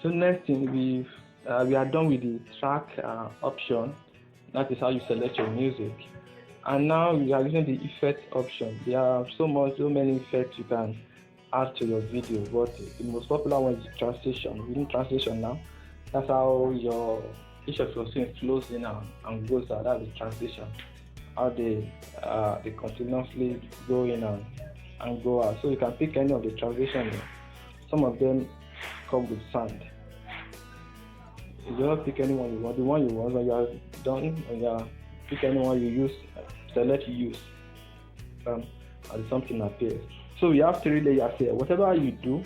So next thing we are done with the track option. That is how you select your music. And now we are using the effect option. There are so many effects you can add to your video, but the most popular one is transition. We need transition now. That's how each of your scenes flows in and goes out. That's the transition. How they continuously go in and go out. So you can pick any of the transition. Some of them come with sound. You don't pick anyone you want. The one you want when you are done, when you are pick anyone you use, select use, and something appears. So we have 3 layers here. Whatever you do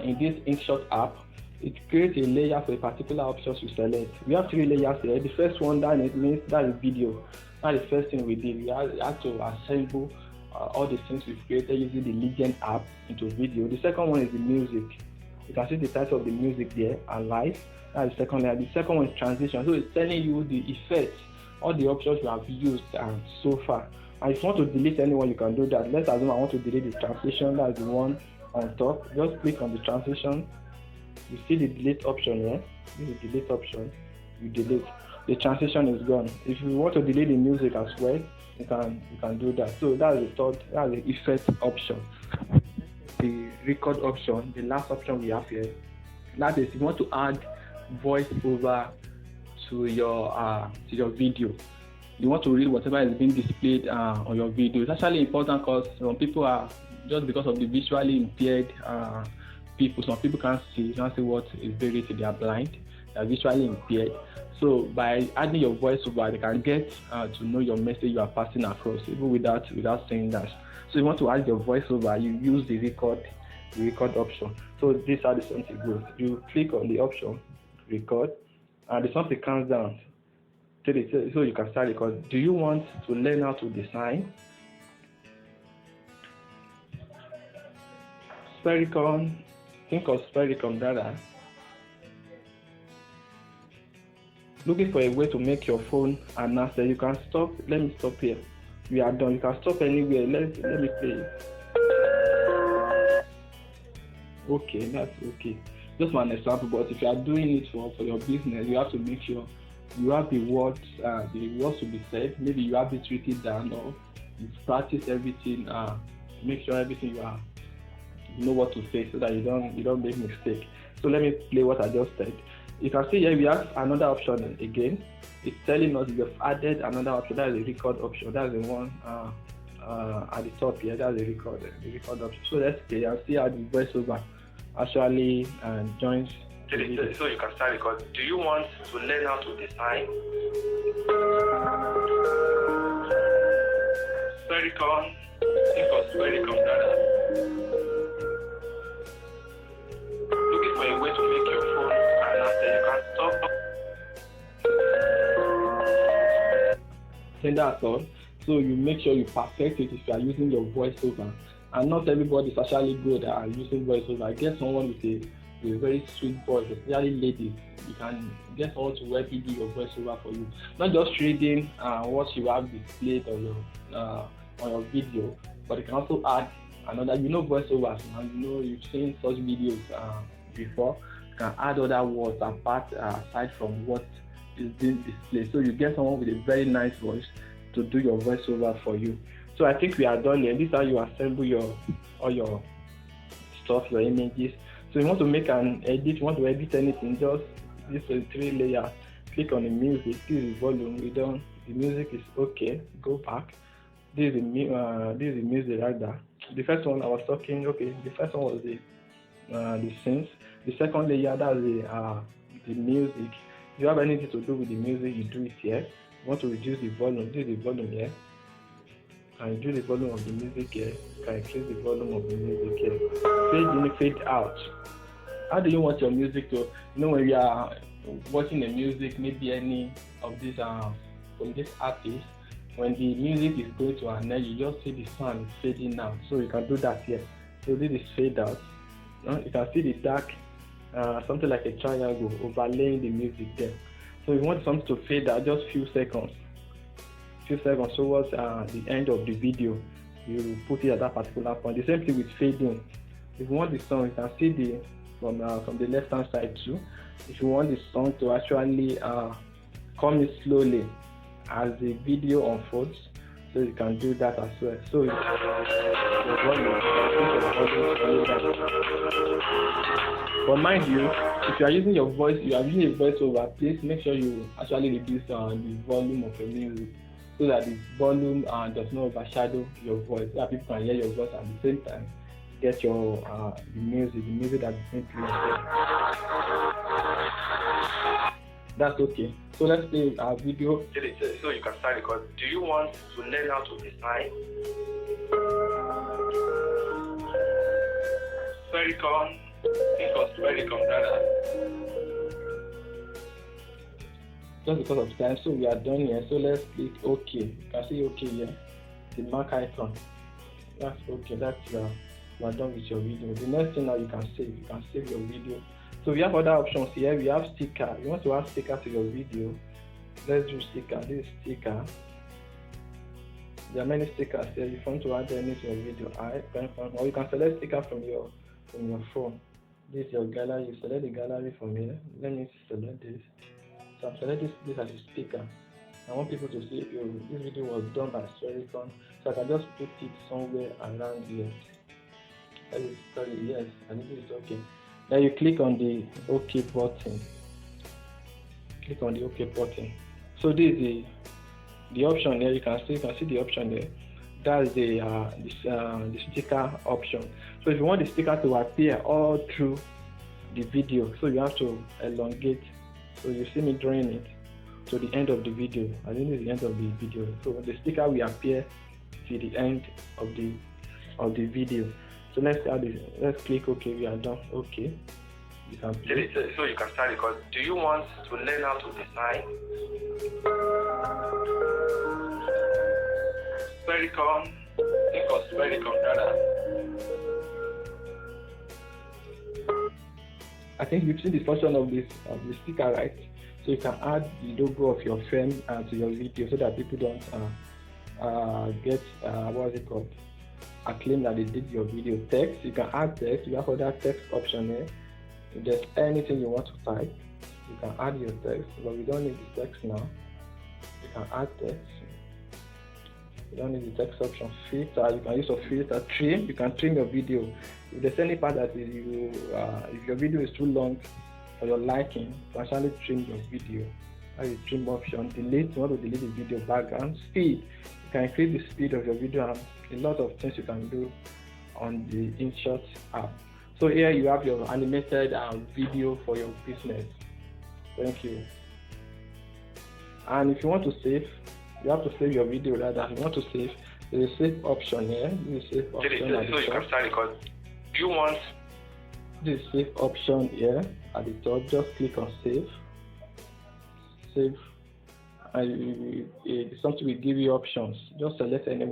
in this InkShot app, it creates a layer for a particular option you select. We have 3 layers here. The first one that means that is video. That's the first thing we did. We had to assemble all the things we've created using the Legend app into video. The second one is the music. You can see the title of the music there, and live. That's the second layer. The second one is transition. So it's telling you the effects, all the options you have used so far. And if you want to delete anyone, you can do that. Let's assume I want to delete the transition. That's the one on top. Just click on the transition. You see the delete option here. This is the delete option. You delete. The transition is gone. If you want to delete the music as well, you can do that. So that's the effect option. The record option, the last option we have here. That is, if you want to add voice over to your video. You want to read whatever is being displayed on your video. It's actually important because some people are, just because of the visually impaired people, some people can't see what is being written. They are blind, they are visually impaired. So by adding your voiceover, they can get to know your message you are passing across, even without saying that. So you want to add your voiceover, you use the record option. So this is how the something goes. You click on the option, record, and the something comes down so you can start recording. Do you want to learn how to design? Sphericon, think of Sphericon data. Looking for a way to make your phone an asset. You can stop. Let me stop here. We are done. You can stop anywhere. Let me play. Okay, that's okay. Just one example, but if you are doing it for your business, you have to make sure you have the words to be said. Maybe you have it written down, or you practice everything. Make sure everything you know what to say, so that you don't make mistake. So let me play what I just said. You can see here we have another option again. It's telling us we have added another option. That is the record option. That's the one at the top here. That's the record option. So let's play and see how the voiceover actually joins. So you can start recording. Do you want to learn how to design? Sphericon. Think of Sphericon data. Looking for a way to make your phone an asset. You can stop. And that's all. So you make sure you perfect it if you are using your voiceover. And not everybody is actually good at using voiceover. Get someone with a very sweet voice, especially ladies. You can get someone to help you do your voiceover for you. Not just reading what you have displayed on your video, but you can also add another. Voiceovers now. You've seen such videos before. You can add other words aside from what is being displayed. So you get someone with a very nice voice to do your voiceover for you. So I think we are done here. This is how you assemble all your stuff, your images. So you want to make an edit, you want to edit anything, just this is 3 layers. Click on the music. This is volume. The music is okay. Go back. This is the music right there. The first one I was talking. Okay, the first one was the scenes. The second layer, that's the music. If you have anything to do with the music, you do it here. You want to reduce the volume. This is the volume here. And reduce the volume of the music here. You can increase the volume of the music here. Fade in, fade out. How do you want your music to? When you are watching the music, maybe any of these from this artist, when the music is going to an end, you just see the sound fading out. So you can do that here. So this is fade out. You can see the dark, something like a triangle overlaying the music there. So if you want something to fade out, just few seconds towards the end of the video, you put it at that particular point. The same thing with fading. If you want the song, you can see from the left hand side too. If you want the song to actually come in slowly as the video unfolds, so you can do that as well. So but mind you, if you are using your voice, you are using a voiceover, please make sure you actually reduce the volume of your music so that the volume does not overshadow your voice, so that people can hear your voice at the same time. Get your the music that's being played. That's okay. So let's play our video. So you can start recording. Do you want to learn how to design? Sphericon. Think of Sphericon, brother. Just because of time, so we are done here. So let's click OK. You can see OK here. The mark icon. That's okay. That's you are done with your video. The next thing now you can save. You can save your video. So we have other options here. We have sticker. You want to add sticker to your video. Let's do sticker. This is sticker. There are many stickers here. If you want to add any to your video, or you can select sticker from your phone. This is your gallery. You select the gallery from here. Let me select this. So I'm selecting this as a speaker. I want people to see this video was done by Sphericon. So I can just put it somewhere around here. Yes, and it is okay. Then you click on the OK button. Click on the OK button. So this is the option there. You can see the option there. That's the sticker option. So if you want the sticker to appear all through the video, so you have to elongate. So you see me drawing it to the end of the video. I think it's the end of the video. So the sticker will appear to the end of the video. So let's click OK. We are done. OK. You can play. So you can start recording. Do you want to learn how to design? Sphericon. Think of Sphericon, brother. I think you've seen the function of the sticker, right? So you can add the logo of your firm to your video so that people don't get what's it called? A claim that they did your video. Text, you can add text. You have other text option here. If there's anything you want to type, you can add your text, but we don't need the text now. You can add text. You don't need the text option. Filter, you can use a filter. Trim, you can trim your video. If there's any part that if your video is too long for your liking, you can actually trim your video. That's the trim option. Delete, you want to delete the video background. Speed, you can increase the speed of your video, and a lot of things you can do on the InShot app. So here you have your animated video for your business. Thank you. And if you want to save, you have to save your video rather. If you want to save, there's a save option here. This is save option. So you can start recording. Do you want this save option here at the top? Just click on save. Save. And something will give you options. Just select anyone.